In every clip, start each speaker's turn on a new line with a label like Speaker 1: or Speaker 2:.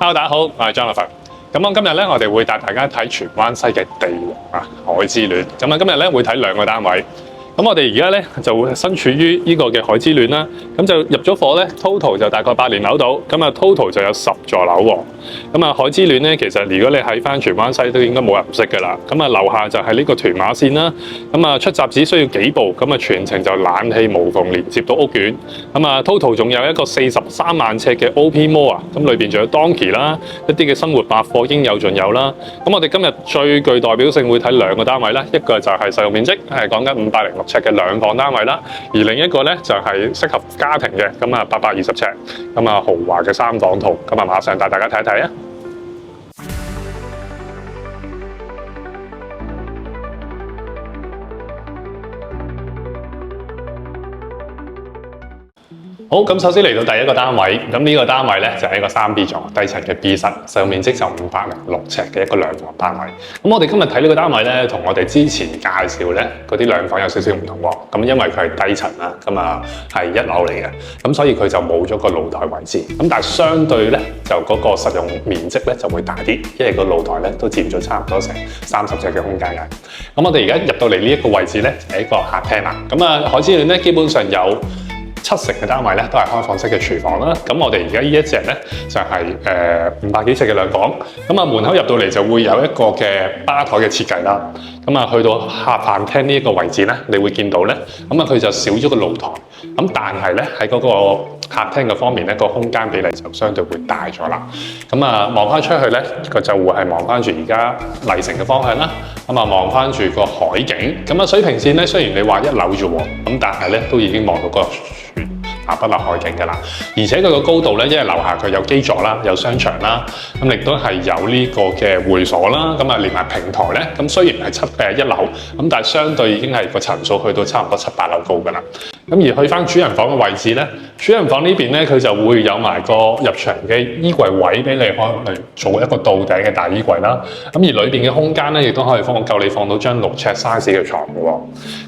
Speaker 1: Hello， 大家好，我係 Jonathan。咁今日咧，我哋會帶大家睇荃灣西嘅地王海之戀。咁今日咧會睇兩個單位。咁我哋而家咧就身處於呢個嘅海之戀啦。咁就入咗伙咧 ，total 就大概8年樓到。咁啊 total 就有10座樓喎。咁啊海之戀咧，其實如果你喺翻荃灣西都應該冇人唔識㗎啦。咁啊樓下就係呢個屯馬線啦。咁啊出閘只需要幾步，咁啊全程就冷氣無縫連接到屋苑。咁啊 total 仲有一個43萬尺嘅 OP Mall 啊。咁裏邊仲有 Donkey 啦，一啲嘅生活百貨應有盡有啦。咁我哋今日最具代表性會睇兩個單位啦，一個就係實用面積係講緊506尺嘅兩房單位啦，而另一個咧就係適合家庭嘅，咁啊820尺，咁啊豪華嘅3房套，咁啊馬上帶大家睇一睇啊！好，咁首先嚟到第一個單位，咁呢個單位咧就係一個3B 座低層嘅 B 室，實用面積就506尺嘅一個兩房單位。咁我哋今日睇呢個單位咧，同我哋之前介紹咧嗰啲兩房有少少唔同喎。咁因為佢係低層啦，咁啊係1樓嚟嘅，咁所以佢就冇咗個露台位置。咁但係相對咧，就嗰個實用面積咧就會大啲，因為個露台咧都佔咗差唔多成30尺嘅空間嘅。咁我哋而家入到嚟呢一個位置咧，就係一個客廳啦。咁啊海之戀咧基本上有70成嘅單位咧都係開放式嘅廚房啦，咁我哋而家呢一隻咧就係500幾尺嘅兩房，咁啊門口入到嚟就會有一個嘅吧台嘅設計啦，咁啊去到客飯廳呢一個位置咧，你會見到咧，咁啊佢就少咗個露台，咁但係咧喺嗰個客廳嘅方面咧，個空間比例就相對會大咗啦，咁啊望翻出去咧，佢就會係望翻住而家麗城嘅方向啦，咁啊望翻住個海景，咁啊水平線咧雖然你話1樓啫喎，咁但係咧都已經望到個不落海景㗎啦，而且佢個高度咧，因為樓下佢有基座啦，有商場啦，咁亦都係有呢個嘅會所啦，咁啊連埋平台咧，咁雖然係1樓，咁但係相對已經係個層數去到差唔多7、8樓高㗎啦。咁而去翻主人房嘅位置咧，主人房呢邊咧佢就會有埋個入場嘅衣櫃位俾你可以去做一個到頂嘅大衣櫃啦。咁而裏邊嘅空間咧，亦都可以夠你放到張6尺 size 嘅床嘅喎。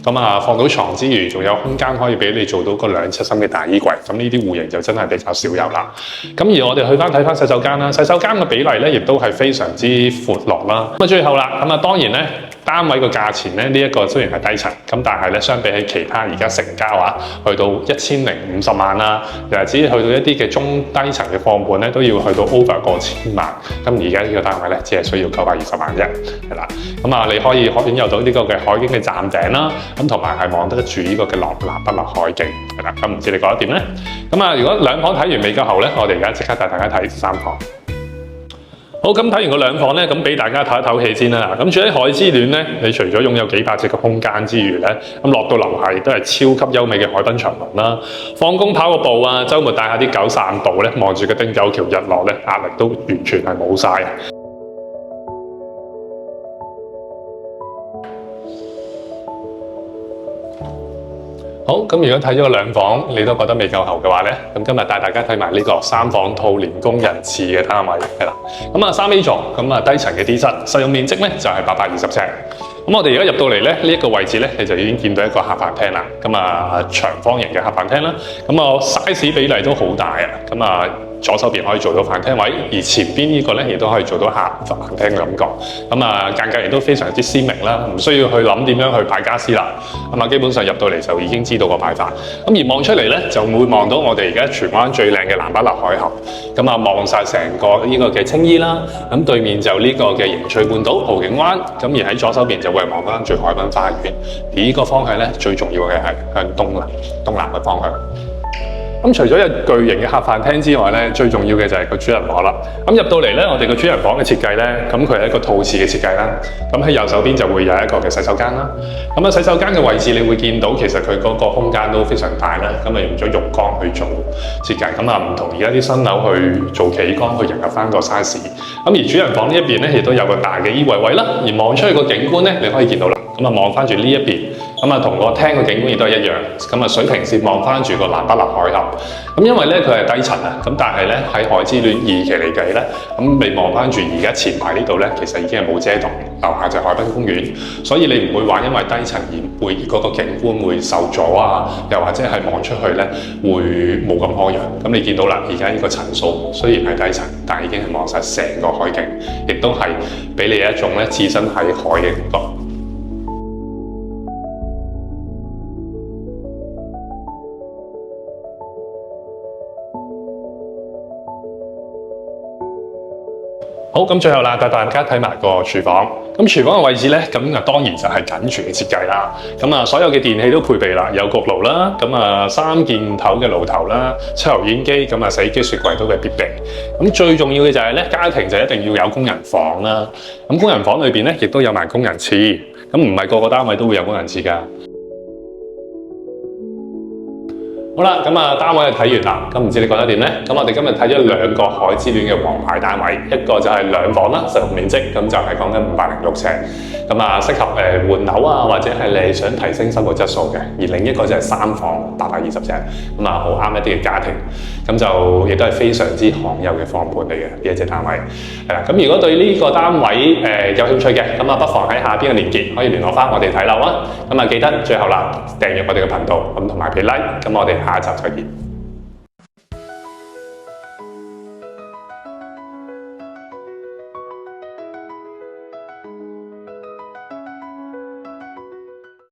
Speaker 1: 咁啊放到床之餘，仲有空間可以俾你做到個2尺深嘅大衣櫃。咁呢啲戶型就真係比較少有啦。咁而我哋去翻睇翻洗手間啦，洗手間嘅比例咧亦都係非常之闊落啦。咁啊最後啦，咁啊當然咧。單位個價錢咧，呢一個雖然係低層，咁但係咧相比起其他而家成交啊，去到1050萬啦，又或者去到一啲嘅中低層嘅放盤咧，都要去到 over 過1000萬。咁而家呢個單位咧，只係需要920萬啫，係啦。咁啊，你可以擁有到呢個嘅海景嘅站頂啦，咁同埋係望得住呢個嘅南北落海景，係啦。咁唔知你覺得點咧？咁啊，如果兩房睇完未夠後咧，我哋而家即刻帶大家睇3房。好，咁睇完個兩房咧，咁俾大家唞一唞氣先啦。咁住喺海之戀咧，你除咗擁有幾百尺嘅空間之餘咧，咁落到樓下亦都係超級優美嘅海濱長廊啦。放工跑個步啊，週末帶下啲狗散步咧，望住個汀九橋日落咧，壓力都完全係冇晒。好，咁如果睇咗個兩房，你都覺得未夠喉嘅話咧，咁今日帶大家睇埋呢個3房套連工人廁嘅單位，係啦。咁啊3A 座，咁啊低層嘅 D 室，實用面積咧就係820尺。咁我哋而家入到嚟咧，呢一個位置咧，你就已經見到一個客飯廳啦。咁啊長方形嘅客飯廳啦，咁啊 size 比例都好大啊。咁啊左手邊可以做到飯廳位，而前邊呢個咧亦都可以做到客飯廳嘅感覺。咁啊間隔亦都非常之鮮明啦，唔需要去諗點樣去擺傢俬啦。咁啊基本上入到嚟就已經知道個擺法。咁而望出嚟咧，就會望到我哋而家荃灣最靚嘅南北立海峽。咁啊望晒成個呢個嘅青衣啦，咁對面就呢個嘅迎翠半島豪景灣。咁而喺左手邊就會望翻住海濱花園。而呢個方向咧，最重要嘅係向東南嘅方向。咁除咗有巨型嘅客飯廳之外咧，最重要嘅就係個主人房啦。咁入到嚟咧，我哋個主人房嘅設計咧，咁佢係一個套廁嘅設計啦。咁喺右手邊就會有一個嘅洗手間啦。咁啊洗手間嘅位置，你會見到其實佢嗰個空間都非常大啦。咁啊用咗浴缸去做設計，咁啊唔同而家啲新樓去做企缸去迎合翻個 size。咁而主人房呢一邊咧，亦都有個大嘅衣櫃位啦。而望出去個景觀咧，你可以見到啦。咁啊望翻住呢一邊咁啊同個廳嘅景觀亦都係一樣。咁啊水平線望翻住個南北立海峽。咁因為咧佢係低層啊，咁但係咧喺海之戀二期嚟計咧，咁你望翻住而家前排呢度咧，其實已經係冇遮擋，樓下就係海濱公園，所以你唔會話因為低層而會嗰個景觀會受阻啊，又或者係望出去咧會冇咁開揚。咁你見到啦，而家呢個層數雖然係低層，但係已經係望晒成個海景，亦都係俾你一種咧置身喺海嘅感覺。好，咁最後啦，帶大家睇埋個廚房。咁廚房嘅位置咧，咁啊當然就係緊廚嘅設計啦。咁啊，所有嘅電器都配備啦，有焗爐啦，咁啊3件頭嘅爐頭啦，抽油煙機，咁啊洗衣機、雪櫃都係必備。咁最重要嘅就係咧，家庭就一定要有工人房啦。咁工人房裏邊咧，亦都有埋工人廁。咁唔係個個單位都會有工人廁㗎。好啦，咁啊單位就睇完啦，咁唔知你覺得點呢？咁我哋今日睇咗2個海之戀嘅王牌單位，一個就係2房啦，實用面積咁就係講緊506尺，咁啊適合換樓啊，或者係你想提升生活質素嘅。而另一個就係3房820尺，咁啊好啱一啲嘅家庭，咁就亦都係非常之罕有嘅房盤嚟嘅呢一隻單位。係啦，咁如果對呢個單位有興趣嘅，咁啊不妨喺下邊嘅連結可以聯絡翻我哋睇樓啊。咁啊記得最後啦，訂閱我哋嘅頻道，咁同埋俾 like，咁我哋下一集再見。